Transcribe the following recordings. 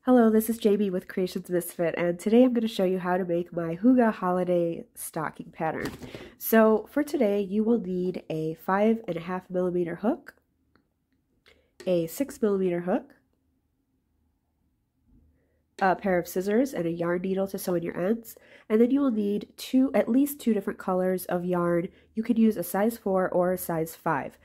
Hello, this is Jamie with Creations Misfit, and today I'm going to show you how to make my Hygge holiday stocking pattern. So for today, you will need a 5.5mm hook, a 6mm hook, a pair of scissors, and a yarn needle to sew in your ends. And then you will need at least two different colors of yarn. You could use a size 4 or a size 5.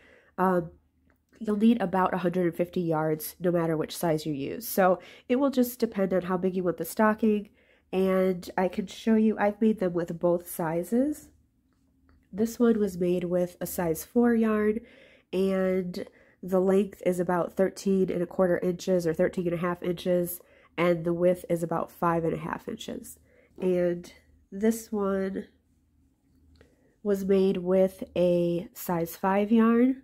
You'll need about 150 yards no matter which size you use. So it will just depend on how big you want the stocking. And I can show you, I've made them with both sizes. This one was made with a size 4 yarn, and the length is about 13.25 inches or 13.5 inches, and the width is about 5.5 inches. And this one was made with a size 5 yarn.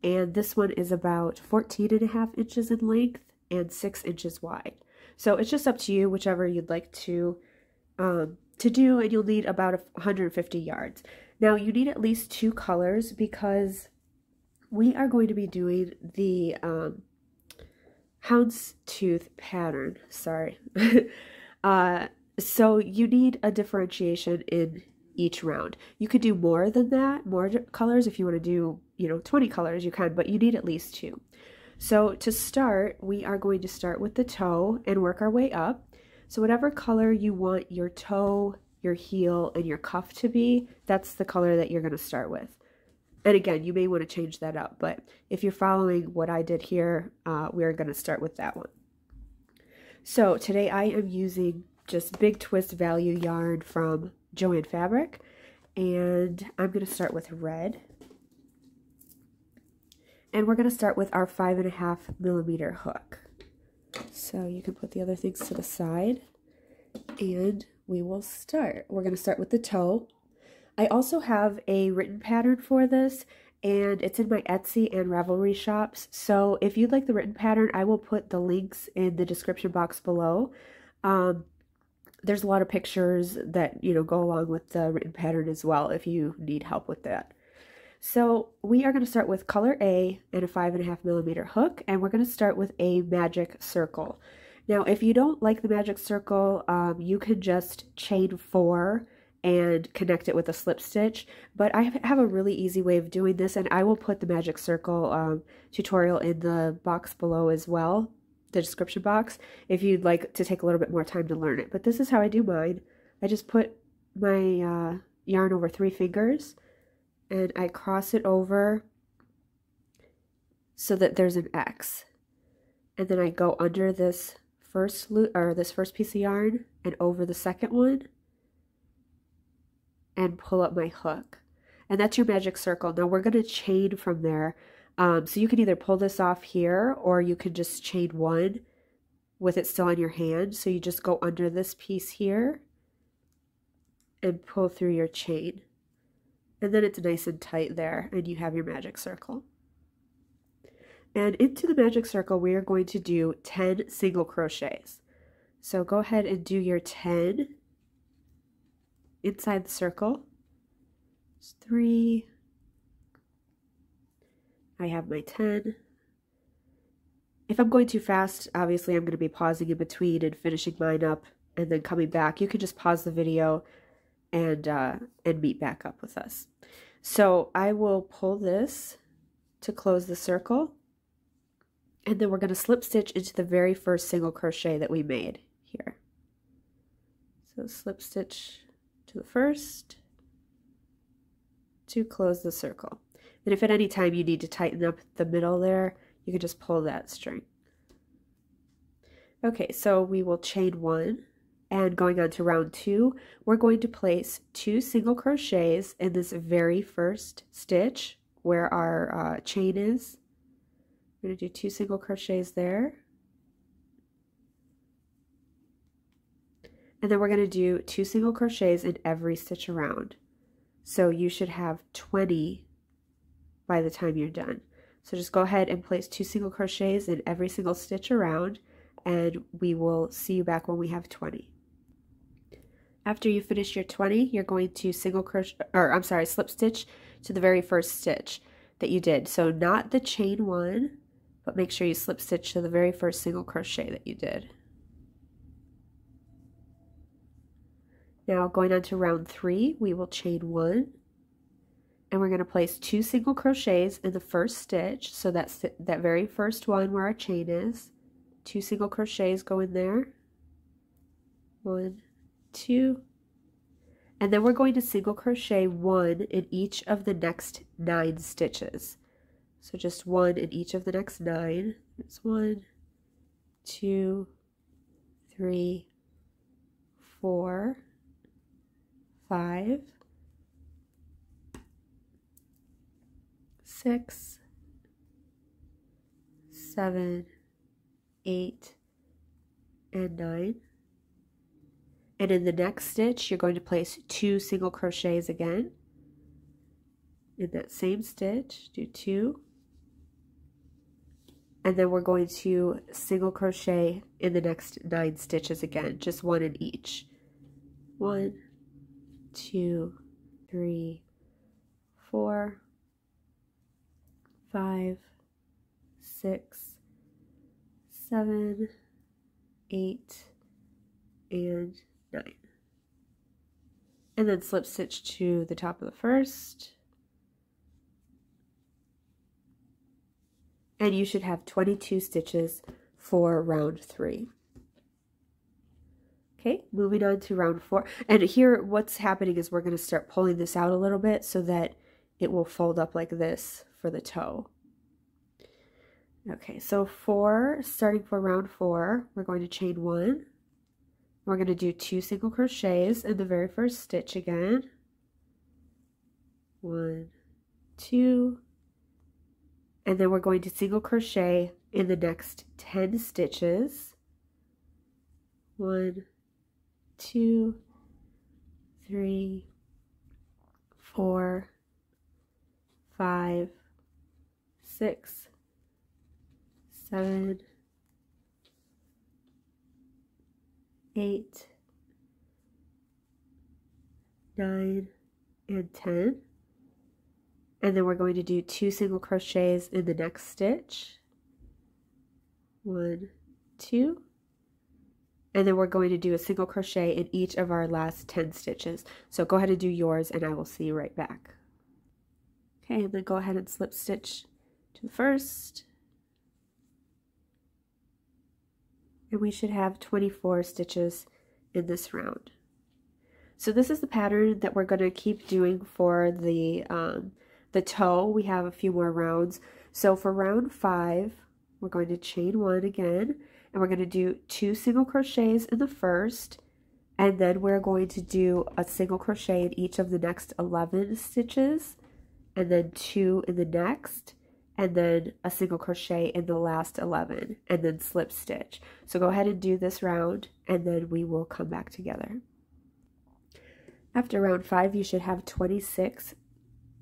And this one is about 14.5 inches in length and 6 inches wide. So it's just up to you, whichever you'd like to do, and you'll need about 150 yards. Now you need at least 2 colors because we are going to be doing the Houndstooth Pattern. Sorry. So you need a differentiation in each round. You could do more than that, more colors. If you want to do, 20 colors, you can, but you need at least 2. So to start, we are going to start with the toe and work our way up. So whatever color you want your toe, your heel, and your cuff to be, that's the color that you're going to start with. And again, you may want to change that up, but if you're following what I did here, we're going to start with that one. So today I am using just Big Twist Value yarn from Joann Fabric, and I'm going to start with red. And we're going to start with our 5.5mm hook. So you can put the other things to the side, and we will start. We're going to start with the toe. I also have a written pattern for this, and it's in my Etsy and Ravelry shops. So if you'd like the written pattern, I will put the links in the description box below. There's a lot of pictures that, go along with the written pattern as well if you need help with that. So we are going to start with color A and a 5.5mm hook, and we're going to start with a magic circle. Now, if you don't like the magic circle, you can just chain 4 and connect it with a slip stitch, but I have a really easy way of doing this, and I will put the magic circle tutorial in the box below as well, the description box, if you'd like to take a little bit more time to learn it. But this is how I do mine. I just put my yarn over 3 fingers, and I cross it over so that there's an X. And then I go under this first loop, or this first piece of yarn, and over the second one, and pull up my hook. And that's your magic circle. Now we're going to chain from there. So you can either pull this off here, or you can just chain 1 with it still on your hand. So you just go under this piece here and pull through your chain. And then it's nice and tight there, and you have your magic circle. And into the magic circle, we are going to do 10 single crochets. So go ahead and do your 10 inside the circle. There's 3. I have my 10. If I'm going too fast, obviously I'm going to be pausing in between and finishing mine up and then coming back. You can just pause the video and meet back up with us. So I will pull this to close the circle, and then we're going to slip stitch into the very first single crochet that we made here. So slip stitch to the first to close the circle. And if at any time you need to tighten up the middle there, you can just pull that string. Okay, so we will chain 1, and going on to round 2, we're going to place 2 single crochets in this very first stitch where our chain is. We're going to do 2 single crochets there. And then we're going to do 2 single crochets in every stitch around. So you should have 20 by the time you're done. So just go ahead and place 2 single crochets in every single stitch around, and we will see you back when we have 20. After you finish your 20, you're going to slip stitch to the very first stitch that you did. So not the chain 1, but make sure you slip stitch to the very first single crochet that you did. Now going on to round 3, we will chain 1, and we're going to place 2 single crochets in the first stitch. So that's that very first one where our chain is. 2 single crochets go in there. 1, 2, and then we're going to single crochet 1 in each of the next 9 stitches. So just 1 in each of the next 9. It's 1, 2, 3, 4, 5, 6, 7, 8, and 9. And in the next stitch, you're going to place 2 single crochets again. In that same stitch, do 2. And then we're going to single crochet in the next 9 stitches again, just 1 in each. 1, 2, 3, 4, 5, 6, 7, 8, and 9. And then slip stitch to the top of the first. And you should have 22 stitches for round 3. Okay, moving on to round 4. And here what's happening is we're going to start pulling this out a little bit so that it will fold up like this for the toe. Okay, so starting for round 4, we're going to chain 1. We're going to do 2 single crochets in the very first stitch again. 1, 2, and then we're going to single crochet in the next 10 stitches. 1, 2, 3, 4, 5, 6, 7, 8, 9, and 10. And then we're going to do 2 single crochets in the next stitch. 1, 2. And then we're going to do a single crochet in each of our last 10 stitches. So go ahead and do yours and I will see you right back. Okay, and then go ahead and slip stitch to the first. And we should have 24 stitches in this round. So this is the pattern that we're going to keep doing for the toe. We have a few more rounds. So for round 5, we're going to chain 1 again, and we're going to do 2 single crochets in the first, and then we're going to do a single crochet in each of the next 11 stitches, and then 2 in the next, and then a single crochet in the last 11, and then slip stitch. So go ahead and do this round, and then we will come back together. After round 5, you should have 26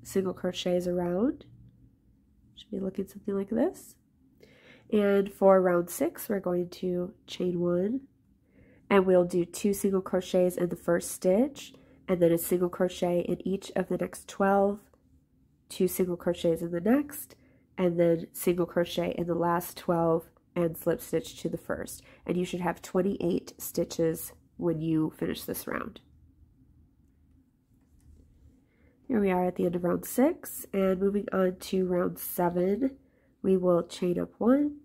single crochets around. Should be looking something like this. And for round 6, we're going to chain 1, and we'll do 2 single crochets in the first stitch, and then a single crochet in each of the next 12, 2 single crochets in the next, and then single crochet in the last 12 and slip stitch to the first. And you should have 28 stitches when you finish this round. Here we are at the end of round 6, and moving on to round 7, we will chain up 1,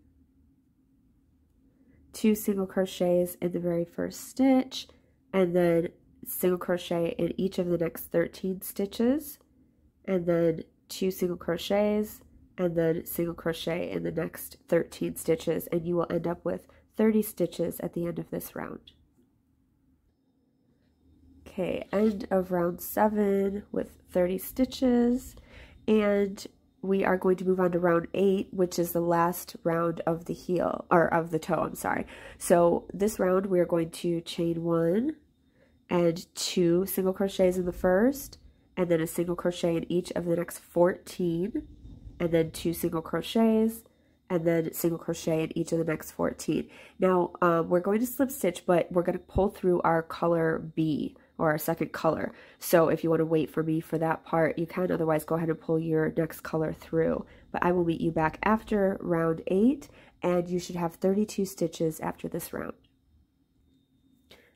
2 single crochets in the very first stitch, and then single crochet in each of the next 13 stitches, and then 2 single crochets, and then single crochet in the next 13 stitches, and you will end up with 30 stitches at the end of this round. Okay, end of round 7 with 30 stitches, and we are going to move on to round 8, which is the last round of the heel, or of the toe, I'm sorry. So this round we are going to chain 1 and 2 single crochets in the first, and then a single crochet in each of the next 14, and then 2 single crochets, and then single crochet in each of the next 14. Now we're going to slip stitch, but we're going to pull through our color B, or our second color. So if you want to wait for me for that part, you can. Otherwise, go ahead and pull your next color through. But I will meet you back after round 8, and you should have 32 stitches after this round.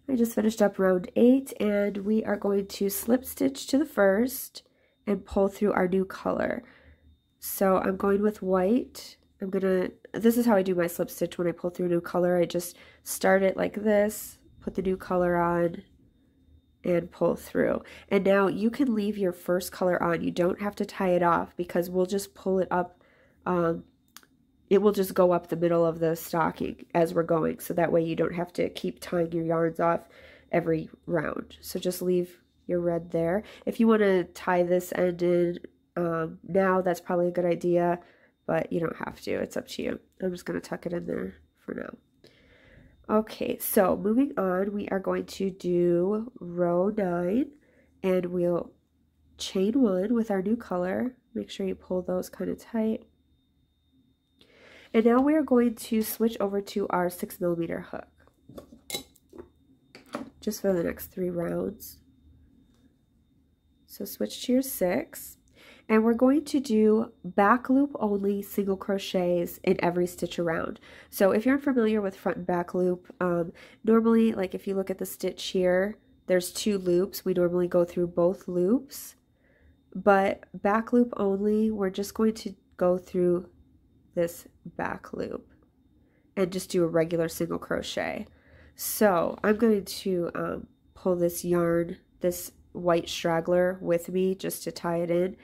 I just finished up round 8, and we are going to slip stitch to the first and pull through our new color. So I'm going with white. This is how I do my slip stitch when I pull through a new color. I just start it like this, put the new color on, and pull through. And now you can leave your first color on. You don't have to tie it off because we'll just pull it up. It will just go up the middle of the stocking as we're going. So that way you don't have to keep tying your yarns off every round. So just leave your red there. If you want to tie this end in now, that's probably a good idea, but you don't have to. It's up to you. I'm just going to tuck it in there for now. Okay, so moving on, we are going to do row 9, and we'll chain 1 with our new color. Make sure you pull those kind of tight. And now we are going to switch over to our 6mm hook, just for the next 3 rounds. So switch to your 6. And we're going to do back loop only single crochets in every stitch around. So if you're unfamiliar with front and back loop, normally, like if you look at the stitch here, there's 2 loops. We normally go through both loops, but back loop only, we're just going to go through this back loop and just do a regular single crochet. So I'm going to pull this yarn, this white straggler with me just to tie it in.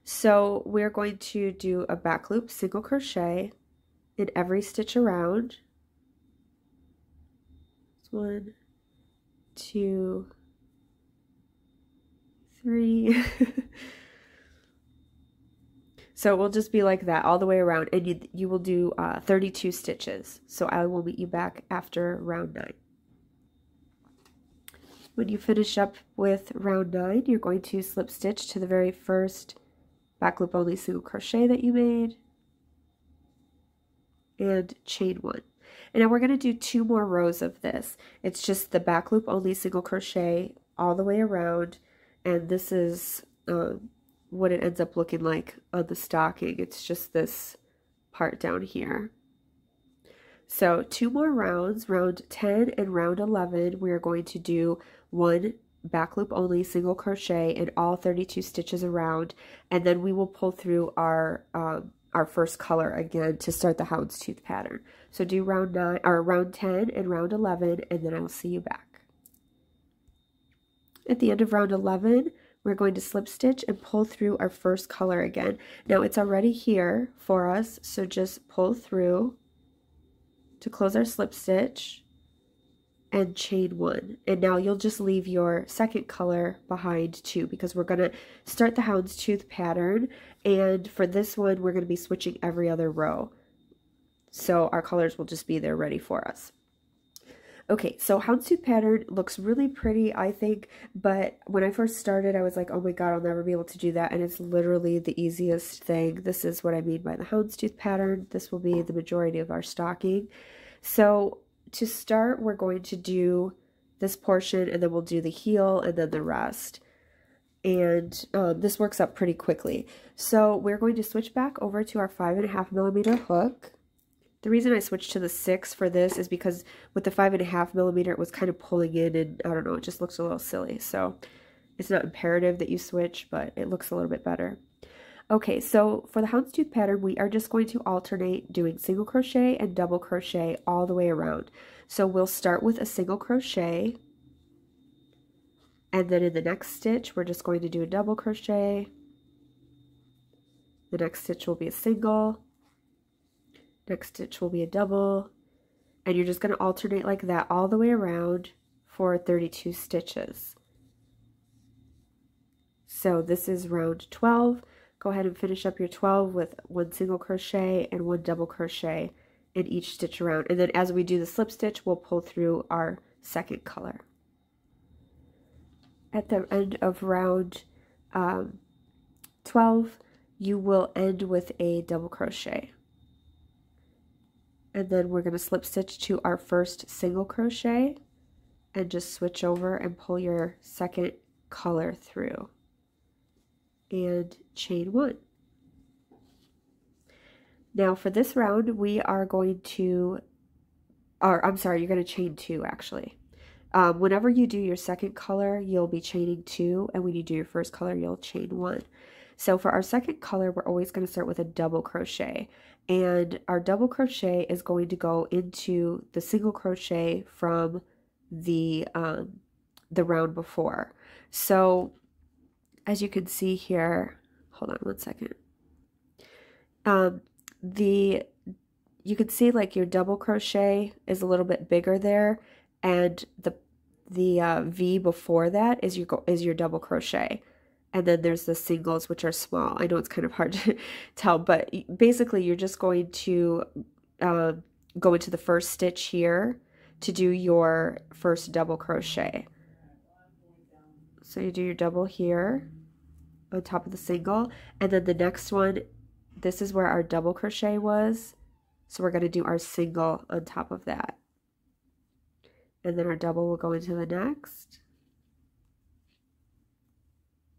So we're going to do a back loop single crochet in every stitch around. 1, 2, 3. So it will just be like that all the way around, and you will do 32 stitches. So I will meet you back after round 9. When you finish up with round 9, you're going to slip stitch to the very first back loop only single crochet that you made and chain 1. And now we're going to do 2 more rows of this. It's just the back loop only single crochet all the way around, and this is what it ends up looking like on the stocking. It's just this part down here. So 2 more rounds, round 10 and round 11, we are going to do 1 back loop only single crochet in all 32 stitches around, and then we will pull through our first color again to start the houndstooth pattern. So do round 10 and round 11, and then I will see you back. At the end of round 11, we're going to slip stitch and pull through our first color again. Now it's already here for us, so just pull through to close our slip stitch and chain 1. And now you'll just leave your second color behind too, because we're going to start the houndstooth pattern, and for this one we're going to be switching every other row. So our colors will just be there ready for us. Okay, so houndstooth pattern looks really pretty, I think, but when I first started, I was like, oh my god, I'll never be able to do that, and it's literally the easiest thing. This is what I mean by the houndstooth pattern. This will be the majority of our stocking. So to start, we're going to do this portion, and then we'll do the heel, and then the rest. And this works up pretty quickly. So we're going to switch back over to our 5.5mm hook. The reason I switched to the 6 for this is because with the 5.5mm, it was kind of pulling in, and I don't know, it just looks a little silly. So it's not imperative that you switch, but it looks a little bit better. Okay, so for the houndstooth pattern, we are just going to alternate doing single crochet and double crochet all the way around. So we'll start with a single crochet, and then in the next stitch, we're just going to do a double crochet. The next stitch will be a single. Next stitch will be a double, and you're just going to alternate like that all the way around for 32 stitches. So this is round 12. Go ahead and finish up your 12 with 1 single crochet and 1 double crochet in each stitch around. And then as we do the slip stitch, we'll pull through our second color. At the end of round 12, you will end with a double crochet. And then we're going to slip stitch to our first single crochet and just switch over and pull your second color through and chain 1. Now for this round, we are going to, or I'm sorry, you're going to chain 2 actually. Whenever you do your second color, you'll be chaining 2, and when you do your first color, you'll chain 1. So for our second color, we're always going to start with a double crochet, and our double crochet is going to go into the single crochet from the round before. So as you can see here, hold on one second. You can see like your double crochet is a little bit bigger there, and the V before that is your double crochet. And then there's the singles, which are small. I know it's kind of hard to tell, but basically you're just going to go into the first stitch here to do your first double crochet. So you do your double here on top of the single, and then the next one, this is where our double crochet was. So we're going to do our single on top of that. And then our double will go into the next,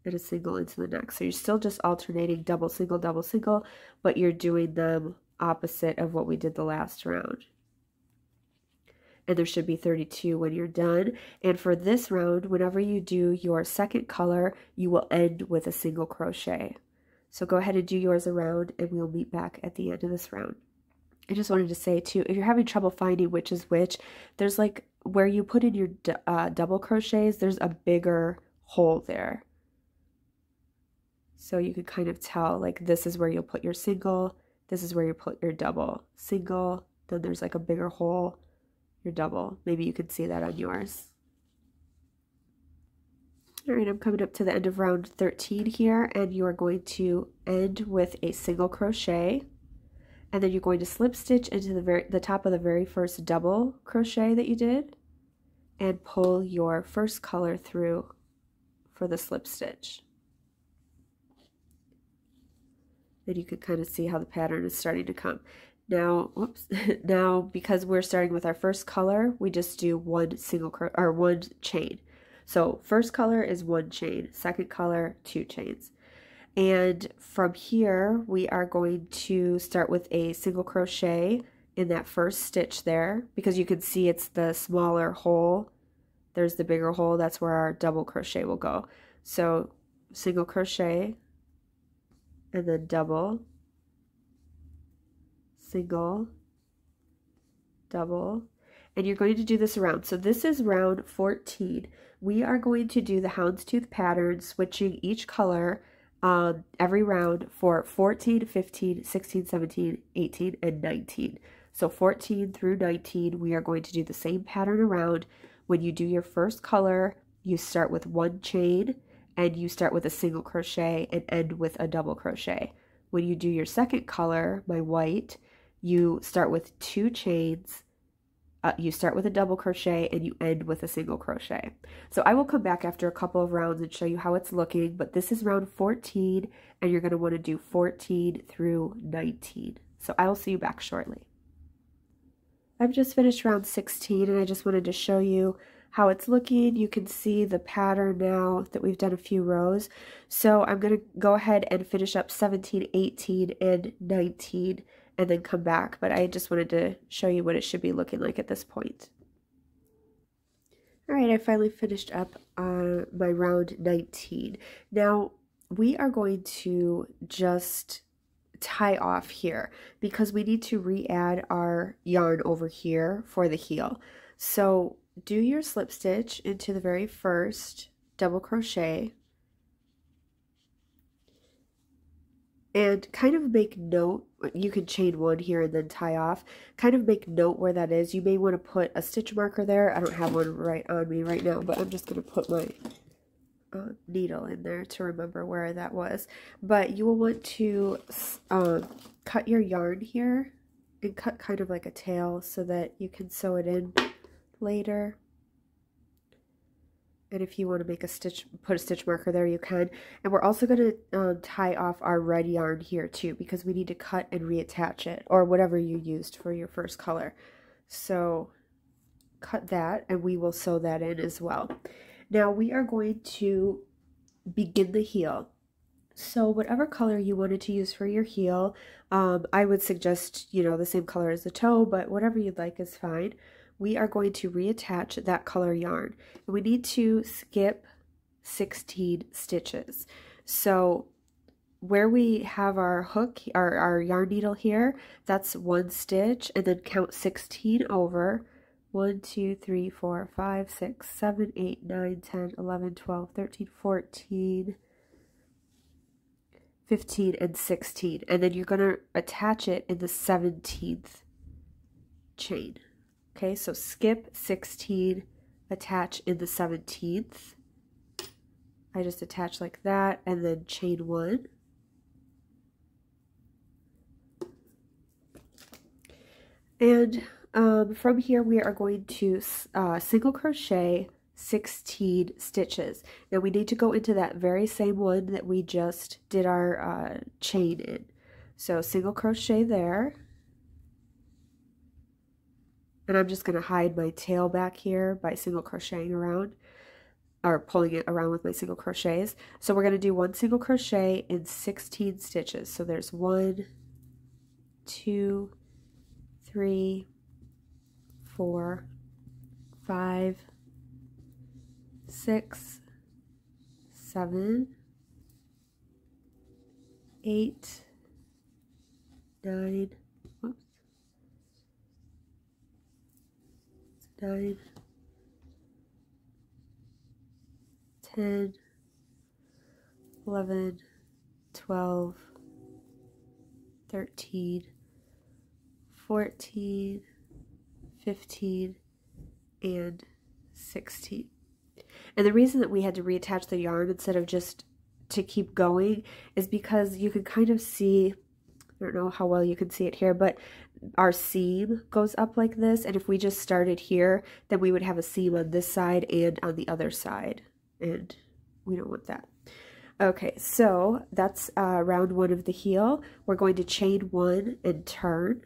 and a single into the next. So you're still just alternating double, single, but you're doing them opposite of what we did the last round. And there should be 32 when you're done. And for this round, whenever you do your second color, you will end with a single crochet. So go ahead and do yours around, and we'll meet back at the end of this round. I just wanted to say too, if you're having trouble finding which is which, there's like where you put in your double crochets, there's a bigger hole there. So you can kind of tell, like, this is where you'll put your single, this is where you put your double. Single, then there's like a bigger hole, your double. Maybe you can see that on yours. All right, I'm coming up to the end of round 13 here, and you are going to end with a single crochet, and then you're going to slip stitch into the top of the very first double crochet that you did, and pull your first color through for the slip stitch. Then you can kind of see how the pattern is starting to come. Now, whoops, now because we're starting with our first color, we just do one chain. So first color is 1 chain, second color 2 chains. And from here, we are going to start with a single crochet in that first stitch there, because you can see it's the smaller hole. There's the bigger hole, that's where our double crochet will go. So single crochet, and then double, single, double, and you're going to do this around. So this is round 14. We are going to do the houndstooth pattern, switching each color every round for 14, 15, 16, 17, 18, and 19. So 14 through 19, we are going to do the same pattern around. When you do your first color, you start with 1 chain, and you start with a single crochet and end with a double crochet. When you do your second color, my white, you start with 2 chains, you start with a double crochet, and you end with a single crochet. So I will come back after a couple of rounds and show you how it's looking, but this is round 14, and you're going to want to do 14 through 19. So I will see you back shortly. I've just finished round 16, and I just wanted to show you how it's looking. You can see the pattern now that we've done a few rows. So I'm going to go ahead and finish up 17, 18, and 19, and then come back. But I just wanted to show you what it should be looking like at this point. All right, I finally finished up my round 19. Now, we are going to just tie off here because we need to re-add our yarn over here for the heel. So do your slip stitch into the very first double crochet, and kind of make note, you can chain 1 here and then tie off, kind of make note where that is. You may want to put a stitch marker there. I don't have one right on me right now, but I'm just going to put my needle in there to remember where that was. But you will want to cut your yarn here and cut kind of like a tail so that you can sew it in later. And if you want to make a stitch, put a stitch marker there, you can. And we're also going to tie off our red yarn here too, because we need to cut and reattach it, or whatever you used for your first color. So cut that, and we will sew that in as well. Now we are going to begin the heel. So whatever color you wanted to use for your heel, I would suggest, you know, the same color as the toe, but whatever you'd like is fine. we are going to reattach that color yarn. And we need to skip 16 stitches. So where we have our hook, our yarn needle here, that's 1 stitch, and then count 16 over. 1, 2, 3, 4, 5, 6, 7, 8, 9, 10, 11, 12, 13, 14, 15, and 16. And then you're going to attach it in the 17th chain. Okay, so skip 16, attach in the 17th. I just attach like that, and then chain 1. And from here we are going to single crochet 16 stitches. Now we need to go into that very same one that we just did our chain in. So single crochet there. And I'm just going to hide my tail back here by single crocheting around, or pulling it around with my single crochets. So we're going to do 1 single crochet in 16 stitches. So there's 1, 2, 3, 4, 5, 6, 7, 8, 9, whoops, 9, 10, 11, 12, 13, 14, 15, and 16. And the reason that we had to reattach the yarn instead of just to keep going is because you can kind of see, I don't know how well you can see it here, but our seam goes up like this, and if we just started here, then we would have a seam on this side and on the other side, and we don't want that. Okay, so that's round 1 of the heel. We're going to chain 1 and turn.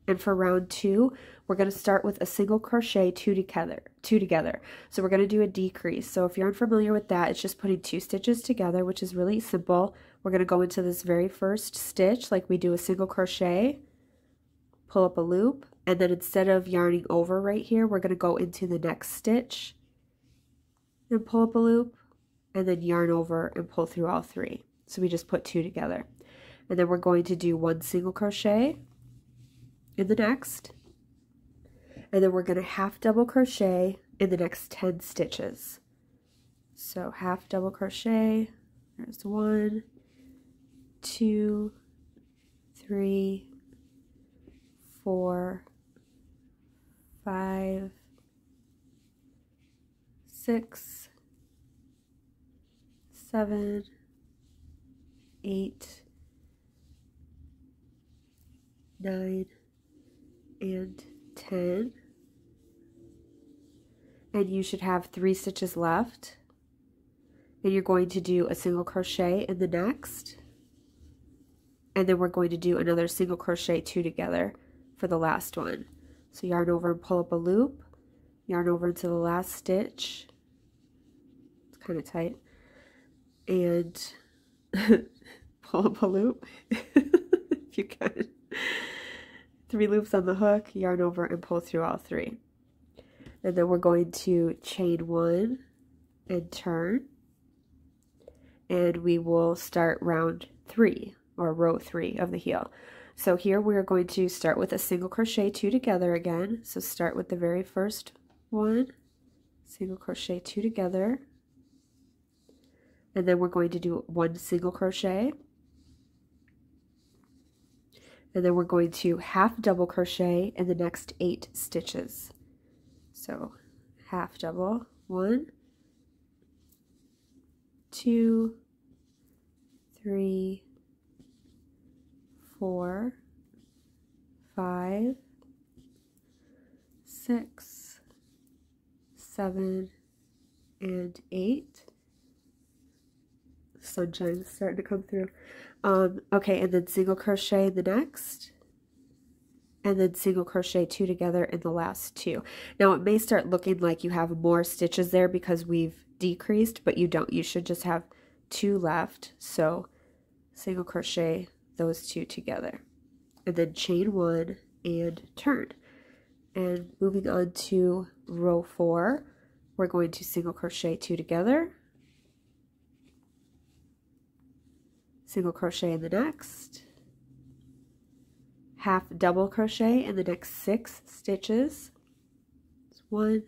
And for round 2, we're going to start with a single crochet two together. So we're going to do a decrease. So if you're unfamiliar with that, it's just putting 2 stitches together, which is really simple. We're going to go into this very first stitch like we do a single crochet, pull up a loop, and then instead of yarning over right here, we're going to go into the next stitch and pull up a loop, and then yarn over and pull through all 3. So we just put 2 together. And then we're going to do 1 single crochet in the next, and then we're going to half double crochet in the next 10 stitches. So half double crochet, there's 1, 2, 3, 4, 5, 6, 7, 8, 9, and 10, and you should have 3 stitches left, and you're going to do a single crochet in the next, and then we're going to do another single crochet 2 together for the last one. So yarn over and pull up a loop, yarn over into the last stitch, it's kind of tight, and pull up a loop if you can. 3 loops on the hook, yarn over and pull through all 3. And then we're going to chain 1 and turn, and we will start round 3 or row 3 of the heel. So here we're going to start with a single crochet 2 together again. So start with the very first one, single crochet 2 together, and then we're going to do 1 single crochet. And then we're going to half double crochet in the next 8 stitches. So half double, 1, 2, 3, 4, 5, 6, 7, and 8. Sunshine is starting to come through. Okay, and then single crochet in the next, and then single crochet 2 together in the last 2. Now it may start looking like you have more stitches there because we've decreased, but you don't. You should just have 2 left. So single crochet those 2 together, and then chain 1 and turn. And moving on to row 4, we're going to single crochet 2 together, single crochet in the next, half double crochet in the next 6 stitches. It's 1,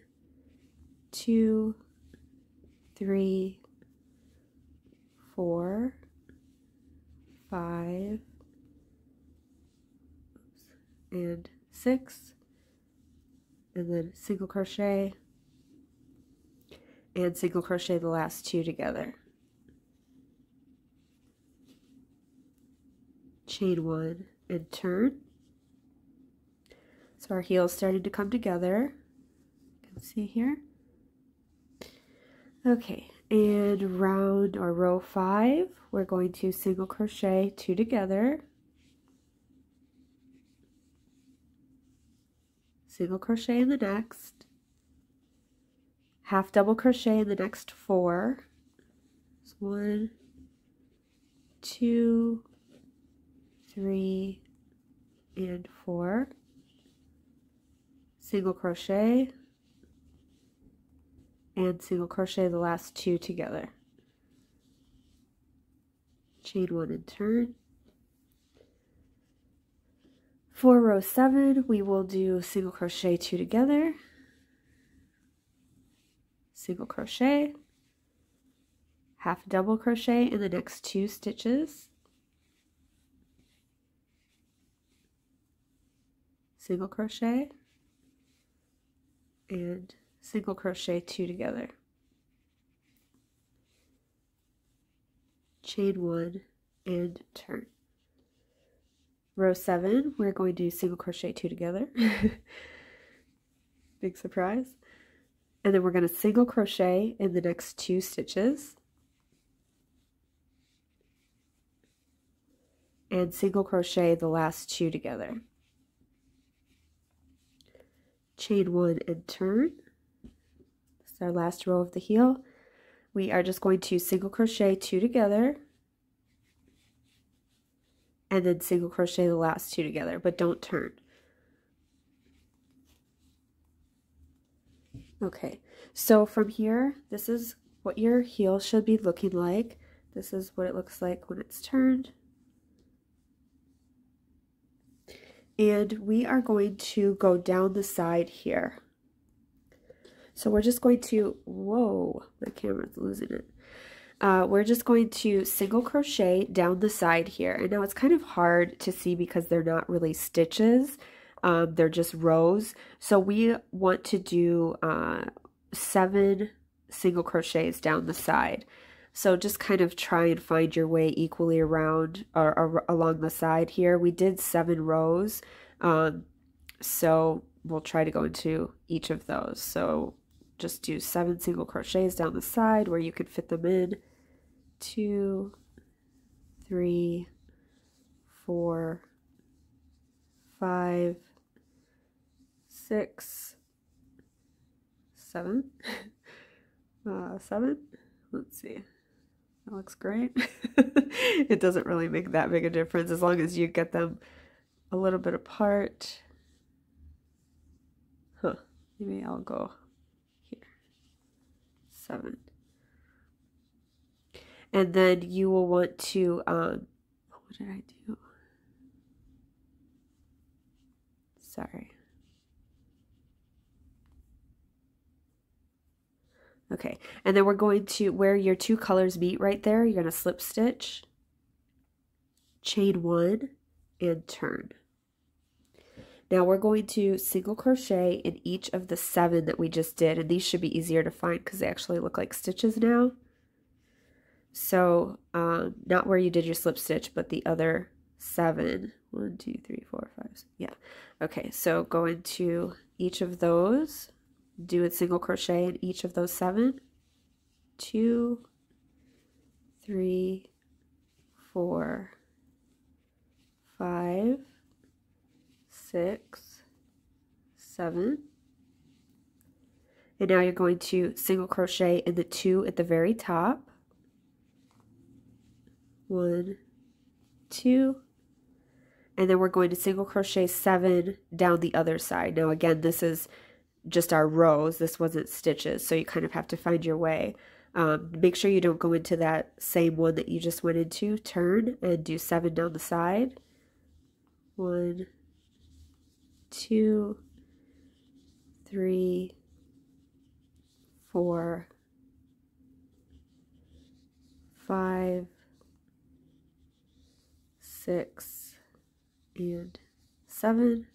2, 3, 4, 5, and 6, and then single crochet and single crochet the last 2 together. Chain 1 and turn. So our heel is starting to come together. You can see here. Okay, and round or row 5, we're going to single crochet 2 together, single crochet in the next, half double crochet in the next 4. So 1, 2, 3, and 4. Single crochet and single crochet the last 2 together. Chain 1 and turn. For row 7, we will do single crochet 2 together, single crochet, half double crochet in the next 2 stitches, single crochet, and single crochet 2 together. Chain 1 and turn. Row 7, we're going to single crochet 2 together. Big surprise. And then we're going to single crochet in the next 2 stitches. And single crochet the last 2 together. Chain 1 and turn. This is our last row of the heel. We are just going to single crochet 2 together. And then single crochet the last 2 together, but don't turn. Okay, so from here, this is what your heel should be looking like. This is what it looks like when it's turned. And we are going to go down the side here. So we're just going to, whoa, my camera's losing it. We're just going to single crochet down the side here. And now it's kind of hard to see because they're not really stitches. They're just rows. So we want to do 7 single crochets down the side. So just kind of try and find your way equally around or along the side here. We did 7 rows. So we'll try to go into each of those. So just do 7 single crochets down the side where you can fit them in. 2, 3, 4, 5, 6, 7. 7. Let's see. That looks great. It doesn't really make that big a difference as long as you get them a little bit apart. Huh. Maybe I'll go here. 7. And then you will want to, what did I do? Sorry. Okay, and then we're going to, where your 2 colors meet right there, you're going to slip stitch, chain 1, and turn. Now we're going to single crochet in each of the 7 that we just did, and these should be easier to find because they actually look like stitches now. So, not where you did your slip stitch, but the other 7. 1, 2, 3, 4, 5, 6. Yeah. Okay, so go into each of those. Do a single crochet in each of those 7. 2, 3, 4, 5, 6, 7. And now you're going to single crochet in the 2 at the very top. 1, 2. and then we're going to single crochet 7 down the other side. Now again, this is just our rows, this wasn't stitches, so you kind of have to find your way. Make sure you don't go into that same one that you just went into. Turn and do 7 down the side. 1, 2, 3, 4, 5, 6, and 7.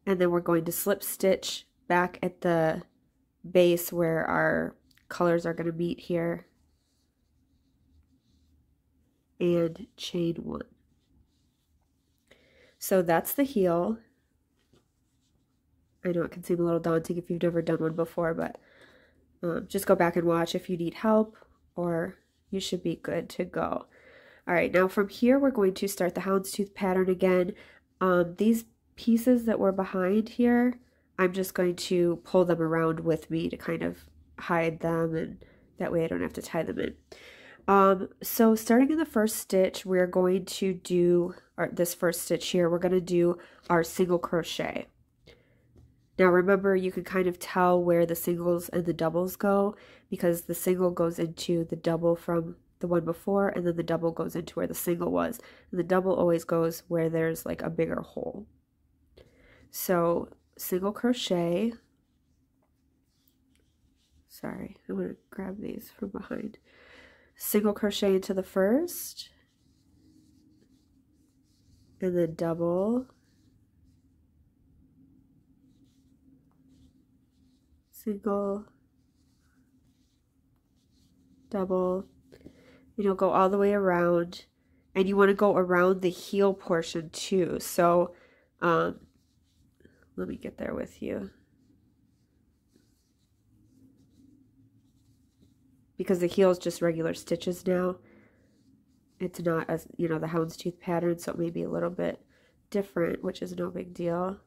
And then we're going to slip stitch back at the base where our colors are going to meet here, and chain 1. So that's the heel. I know it can seem a little daunting if you've never done one before, but just go back and watch if you need help, or you should be good to go. All right, now from here we're going to start the houndstooth pattern again. These pieces that were behind here, I'm just going to pull them around with me to kind of hide them, and that way I don't have to tie them in. So starting in the first stitch, we're going to do, this first stitch here, we're going to do our single crochet. Now remember, you can kind of tell where the singles and the doubles go, because the single goes into the double from the one before, and then the double goes into where the single was. And the double always goes where there's like a bigger hole. So single crochet, sorry, I'm going to grab these from behind. Single crochet into the first, and then double, single, double, and you'll go all the way around, and you want to go around the heel portion too. So let me get there with you, because the heel is just regular stitches now. It's not as, you know, the houndstooth pattern, so it may be a little bit different, which is no big deal.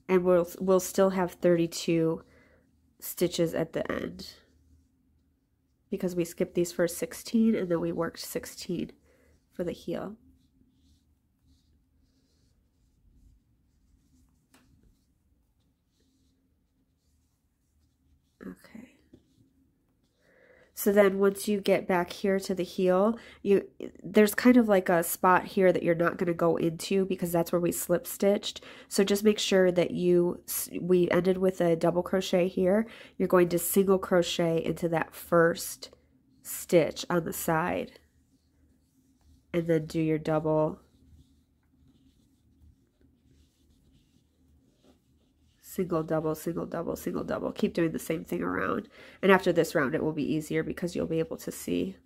And we'll still have 32 stitches at the end, because we skipped these first 16 and then we worked 16 for the heel. Okay. So then once you get back here to the heel, there's kind of like a spot here that you're not going to go into, because that's where we slip stitched. So just make sure that we ended with a double crochet here. You're going to single crochet into that first stitch on the side, and then do your double, single, double, single, double, single, double. Keep doing the same thing around. And after this round, it will be easier because you'll be able to see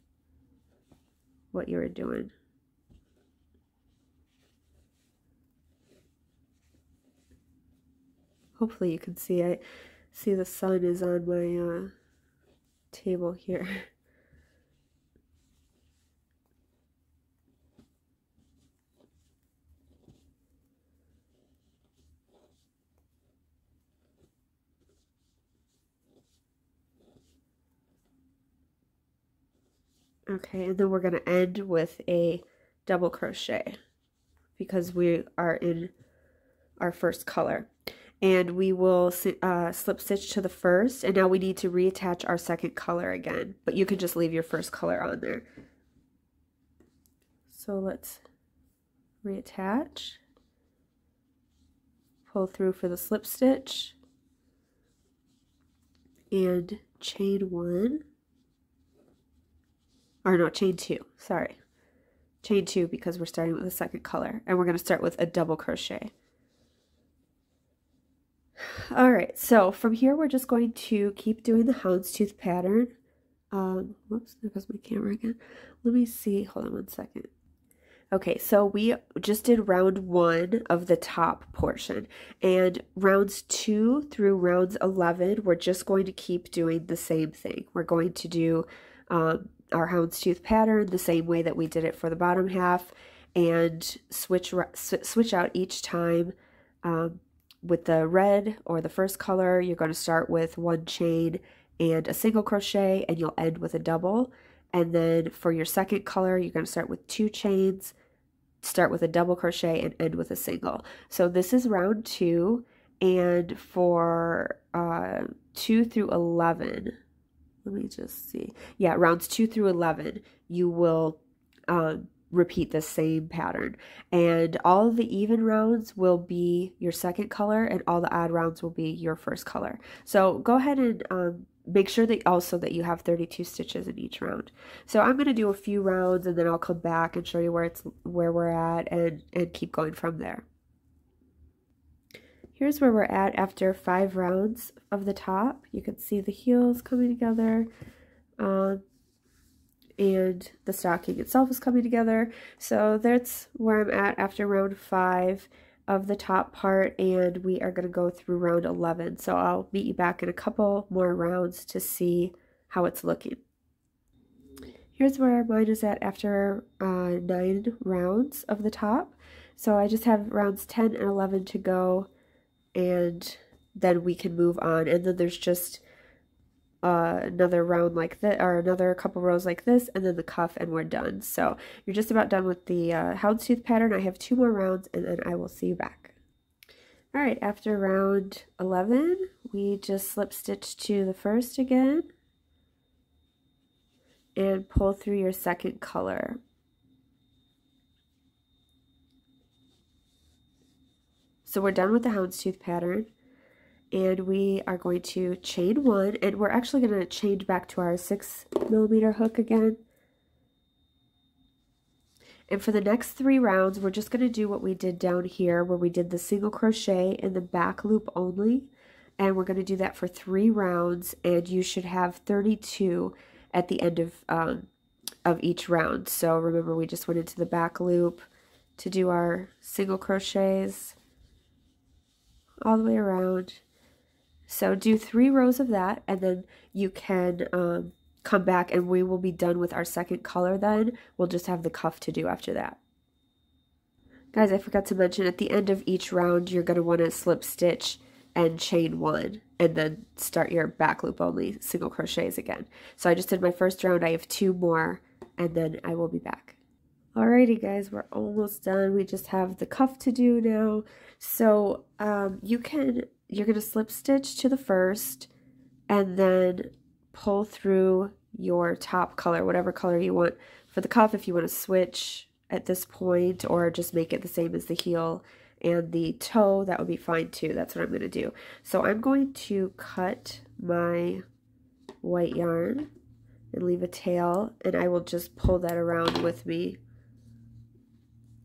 what you were doing. Hopefully you can see. I see the sun is on my table here. Okay, and then we're going to end with a double crochet, because we are in our first color. And we will slip stitch to the first, and now we need to reattach our second color again, but you can just leave your first color on there. So let's reattach, pull through for the slip stitch, and chain 1. Or no, chain 2, sorry. Chain 2, because we're starting with the second color, and we're going to start with a double crochet. All right, so from here we're just going to keep doing the houndstooth pattern. Whoops, there goes my camera again. Let me see, hold on one second. Okay, so we just did round 1 of the top portion, and rounds 2 through rounds 11, we're just going to keep doing the same thing. We're going to do our houndstooth pattern the same way that we did it for the bottom half, and switch out each time. With the red or the first color, you're going to start with 1 chain and a single crochet, and you'll end with a double. And then for your second color, you're going to start with 2 chains, start with a double crochet, and end with a single. So this is round 2, and for 2 through 11, let me just see. Yeah, rounds 2 through 11, you will repeat the same pattern. And all the even rounds will be your second color, and all the odd rounds will be your first color. So go ahead and make sure that also that you have 32 stitches in each round. So I'm going to do a few rounds, and then I'll come back and show you where we're at, and keep going from there. Here's where we're at after 5 rounds of the top. You can see the heels coming together, and the stocking itself is coming together. So that's where I'm at after round 5 of the top part, and we are going to go through round 11. So I'll meet you back in a couple more rounds to see how it's looking. Here's where mine is at after 9 rounds of the top. So I just have rounds 10 and 11 to go, and then we can move on. And then there's just another round like this, or another couple rows like this, and then the cuff, and we're done. So you're just about done with the Houndstooth pattern. I have 2 more rounds, and then I will see you back. All right, after round 11, we just slip stitch to the first again and pull through your second color. So we're done with the Houndstooth pattern, and we are going to chain 1, and we're actually going to change back to our 6mm hook again. And for the next 3 rounds, we're just going to do what we did down here, where we did the single crochet in the back loop only, and we're going to do that for 3 rounds, and you should have 32 at the end of each round. So remember, we just went into the back loop to do our single crochets all the way around. So do 3 rows of that, and then you can come back, and we will be done with our second color then. We'll just have the cuff to do after that. Guys, I forgot to mention, at the end of each round, you're going to want to slip stitch and chain 1, and then start your back loop only single crochets again. So I just did my first round. I have 2 more, and then I will be back. Alrighty guys, we're almost done. We just have the cuff to do now. So you're going to slip stitch to the first, and then pull through your top color, whatever color you want for the cuff. If you want to switch at this point, or just make it the same as the heel and the toe, that would be fine too. That's what I'm going to do. So I'm going to cut my white yarn and leave a tail, and I will just pull that around with me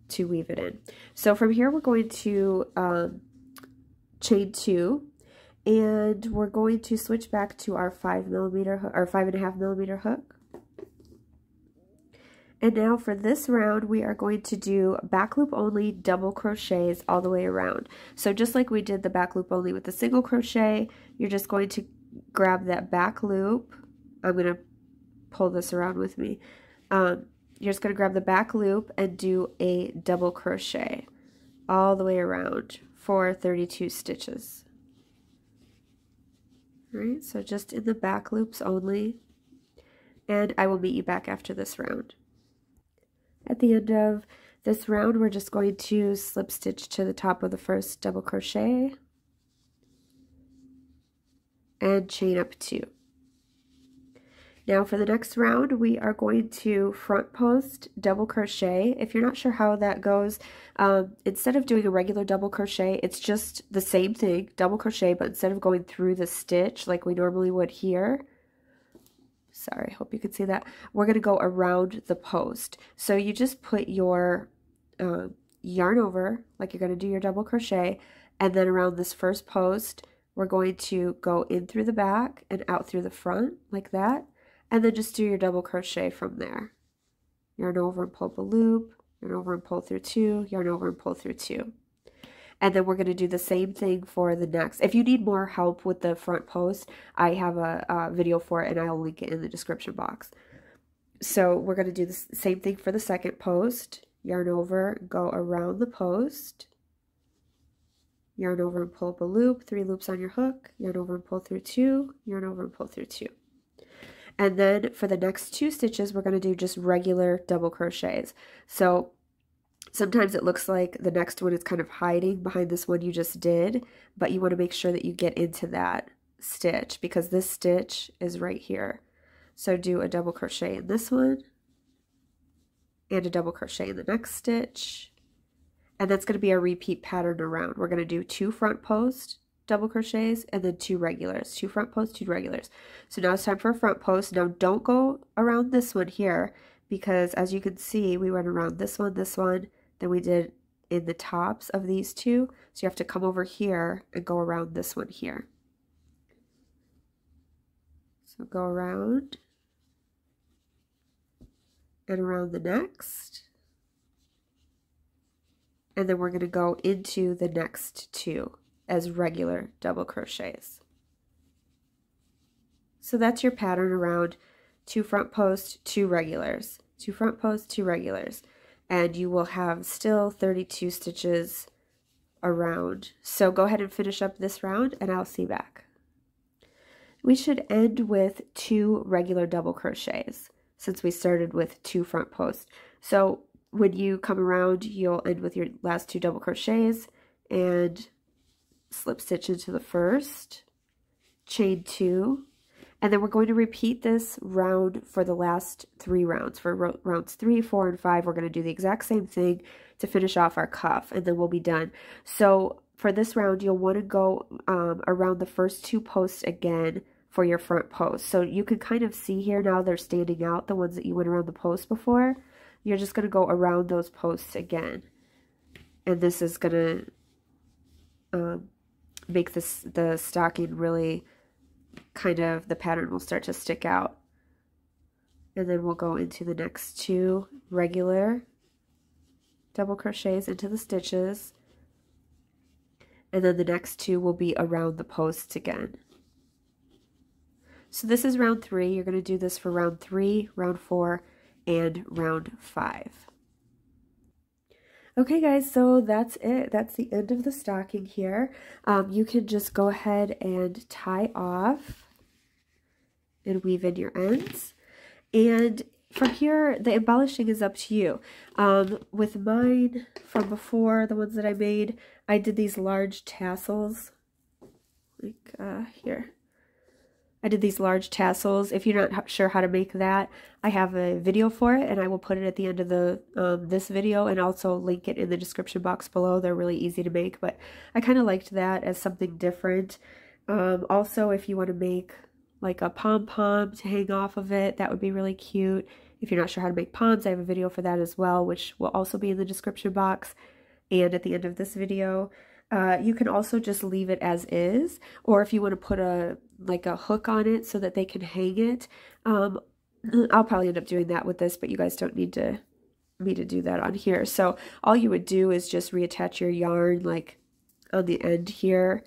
to weave it in. So from here, we're going to chain 2, and we're going to switch back to our 5mm or 5.5mm hook. And now for this round, we are going to do back loop only double crochets all the way around. So just like we did the back loop only with the single crochet, you're just going to grab that back loop. I'm going to pull this around with me. You're just going to grab the back loop and do a double crochet all the way around for 32 stitches. All right, so just in the back loops only, and I will meet you back after this round. At the end of this round, we're just going to slip stitch to the top of the first double crochet and chain up 2. Now for the next round, we are going to front post double crochet. If you're not sure how that goes, instead of doing a regular double crochet, it's just the same thing, double crochet, but instead of going through the stitch like we normally would here, sorry, hope you can see that, we're going to go around the post. So you just put your yarn over like you're going to do your double crochet, and then around this first post, we're going to go in through the back and out through the front like that. And then just do your double crochet from there. Yarn over and pull up a loop, yarn over and pull through 2, yarn over and pull through 2. And then we're going to do the same thing for the next. If you need more help with the front post, I have a video for it, and I'll link it in the description box. So we're going to do the same thing for the second post. Yarn over, go around the post, yarn over and pull up a loop, 3 loops on your hook, yarn over and pull through 2, yarn over and pull through 2. And then for the next 2 stitches, we're going to do just regular double crochets. So sometimes it looks like the next one is kind of hiding behind this one you just did, but you want to make sure that you get into that stitch because this stitch is right here. So do a double crochet in this one and a double crochet in the next stitch. And that's going to be a repeat pattern around. We're going to do 2 front post double crochets and then 2 regulars, 2 front posts, 2 regulars. So now it's time for a front post. Now don't go around this one here because as you can see, we went around this one, then we did in the tops of these 2. So you have to come over here and go around this one here. So go around and around the next. And then we're going to go into the next 2 as regular double crochets. So that's your pattern around 2 front posts, 2 regulars, 2 front posts, 2 regulars, and you will have still 32 stitches around. So go ahead and finish up this round and I'll see you back. We should end with 2 regular double crochets since we started with 2 front posts. So when you come around, you'll end with your last 2 double crochets and slip stitch into the first, chain 2, and then we're going to repeat this round for the last 3 rounds. For rounds 3, 4, and 5, we're going to do the exact same thing to finish off our cuff, and then we'll be done. So for this round, you'll want to go around the first 2 posts again for your front post. So you can kind of see here now they're standing out, the ones that you went around the post before. You're just going to go around those posts again. And this is going to make the stocking really kind of, the pattern will start to stick out. And then we'll go into the next 2 regular double crochets into the stitches. And then the next 2 will be around the posts again. So this is round 3. You're going to do this for round 3, round 4, and round 5. Okay guys, so that's it. That's the end of the stocking here. You can just go ahead and tie off and weave in your ends. And from here, the embellishing is up to you. With mine from before, the ones that I made, I did these large tassels, like here. I did these large tassels. If you're not sure how to make that, I have a video for it, and I will put it at the end of the this video and also link it in the description box below. They're really easy to make, but I kind of liked that as something different. Also, if you want to make like a pom-pom to hang off of it, that would be really cute. If you're not sure how to make poms, I have a video for that as well, which will also be in the description box and at the end of this video. You can also just leave it as is, or if you want to put a hook on it so that they can hang it. I'll probably end up doing that with this, but you guys don't need me to do that on here. So all you would do is just reattach your yarn like on the end here,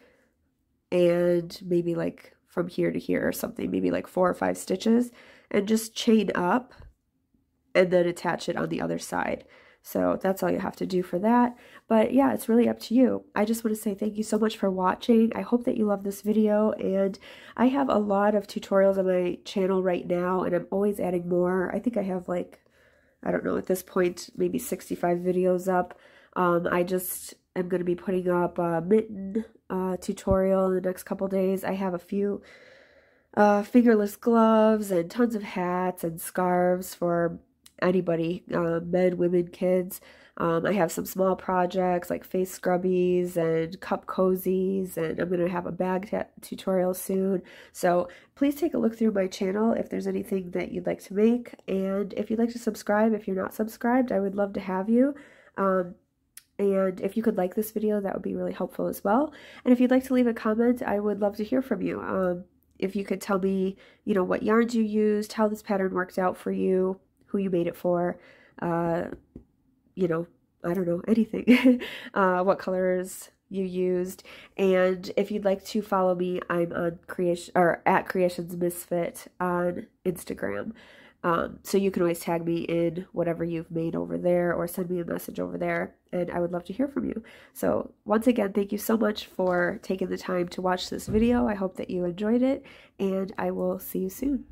and maybe like from here to here or something, maybe like 4 or 5 stitches, and just chain up and then attach it on the other side. So that's all you have to do for that. But yeah, it's really up to you. I just want to say thank you so much for watching. I hope that you love this video, and I have a lot of tutorials on my channel right now, and I'm always adding more. I think I have like, I don't know, at this point, maybe 65 videos up. I just am going to be putting up a mitten tutorial in the next couple days. I have a few fingerless gloves and tons of hats and scarves for anybody, men, women, kids. I have some small projects like face scrubbies and cup cozies, and I'm going to have a bag tutorial soon. So please take a look through my channel if there's anything that you'd like to make, and if you'd like to subscribe, if you're not subscribed, I would love to have you. And if you could like this video, that would be really helpful as well. And if you'd like to leave a comment, I would love to hear from you. If you could tell me, you know, what yarns you used, how this pattern worked out for you, who you made it for, you know, I don't know, anything, what colors you used. And if you'd like to follow me, I'm on at Creations Misfit on Instagram. So you can always tag me in whatever you've made over there or send me a message over there, and I would love to hear from you. So once again, thank you so much for taking the time to watch this video. I hope that you enjoyed it, and I will see you soon.